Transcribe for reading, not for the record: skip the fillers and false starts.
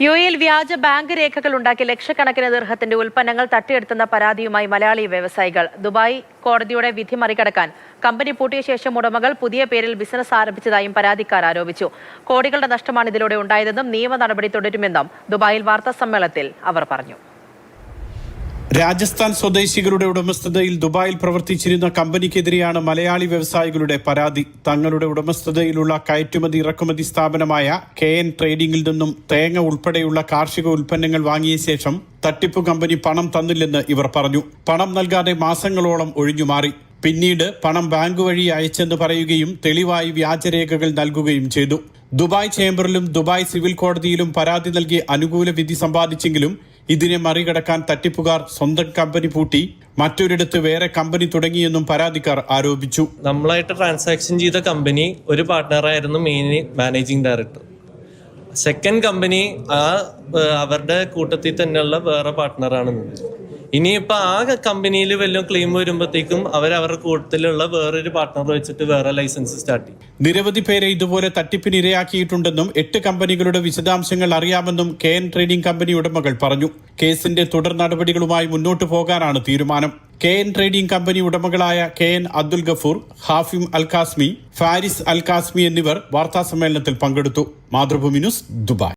യുഎഇയിൽ വ്യാജ ബാങ്ക് രേഖകൾ ഉണ്ടാക്കി ലക്ഷക്കണക്കിന് ദിർഹത്തിന്റെ ഉൽപ്പന്നങ്ങൾ തട്ടിയെടുത്തുന്ന പരാതിയുമായി മലയാളി വ്യവസായികൾ. ദുബായ് കോടതിയുടെ വിധി മറികടക്കാൻ കമ്പനി പൂട്ടിയ ശേഷം ഉടമകൾ പുതിയ പേരിൽ ബിസിനസ് ആരംഭിച്ചതായും പരാതിക്കാർ ആരോപിച്ചു. കോടികളുടെ നഷ്ടമാണ് ഇതിലൂടെ ഉണ്ടായതെന്നും നിയമ നടപടി തുടരുമെന്നും ദുബായിൽ വാർത്താസമ്മേളനത്തിൽ അവർ പറഞ്ഞു. രാജസ്ഥാൻ സ്വദേശികളുടെ ഉടമസ്ഥതയിൽ ദുബായിൽ പ്രവർത്തിച്ചിരുന്ന കമ്പനിക്കെതിരെയാണ് മലയാളി വ്യവസായികളുടെ പരാതി. തങ്ങളുടെ ഉടമസ്ഥതയിലുള്ള കയറ്റുമതി ഇറക്കുമതി സ്ഥാപനമായ KN ട്രേഡിംഗിൽ നിന്നും തേങ്ങ ഉൾപ്പെടെയുള്ള കാർഷിക ഉൽപ്പന്നങ്ങൾ വാങ്ങിയ ശേഷം തട്ടിപ്പു കമ്പനി പണം തന്നില്ലെന്ന് ഇവർ പറഞ്ഞു. പണം നൽകാതെ മാസങ്ങളോളം ഒഴിഞ്ഞുമാറി. പിന്നീട് പണം ബാങ്ക് വഴി അയച്ചെന്ന് പറയുകയും തെളിവായി വ്യാജരേഖകൾ നൽകുകയും ചെയ്തു. ദുബായ് ചേംബറിലും ദുബായ് സിവിൽ കോടതിയിലും പരാതി നൽകി അനുകൂല വിധി സമ്പാദിച്ചെങ്കിലും ഇതിനെ മറികടക്കാൻ തട്ടിപ്പുകാർ സ്വന്തം കമ്പനി പൂട്ടി മറ്റൊരിടത്ത് വേറെ കമ്പനി തുടങ്ങിയെന്നും പരാതിക്കാർ ആരോപിച്ചു. നമ്മളായിട്ട് ട്രാൻസാക്ഷൻ ചെയ്ത കമ്പനി ഒരു പാർട്ട്ണറായിരുന്നു main managing director. Second company അവരുടെ കൂട്ടത്തിൽ തന്നെയുള്ള വേറെ പാർട്ട്ണറാണ്. ഇനിയിപ്പോൾ ആ കമ്പനിയിൽ വല്ല ക്ലെയിം വരുമ്പോഴത്തേക്കും അവരുടെ കൂട്ടത്തിലുള്ള വേറൊരു പാർട്ട്ണർ വെച്ചിട്ട് വേറെ ലൈസൻസ് സ്റ്റാർട്ട് ചെയ്യും. നിരവധി പേരെ ഇതുപോലെ തട്ടിപ്പിന് ഇരയാക്കിയിട്ടുണ്ടെന്നും 8 കമ്പനികളുടെ വിശദാംശങ്ങൾ അറിയാമെന്നും KN ട്രേഡിംഗ് കമ്പനി ഉടമകൾ പറഞ്ഞു. കേസിന്റെ തുടർ നടപടികളുമായി മുന്നോട്ടു പോകാനാണ് തീരുമാനം. KN ട്രേഡിംഗ് കമ്പനി ഉടമകളായ KN Abdul Gafoor, Hafim Al Qasimi, Faris Al Qasimi എന്നിവർ വാർത്താസമ്മേളനത്തിൽ പങ്കെടുത്തു. Mathrubhumi news, Dubai.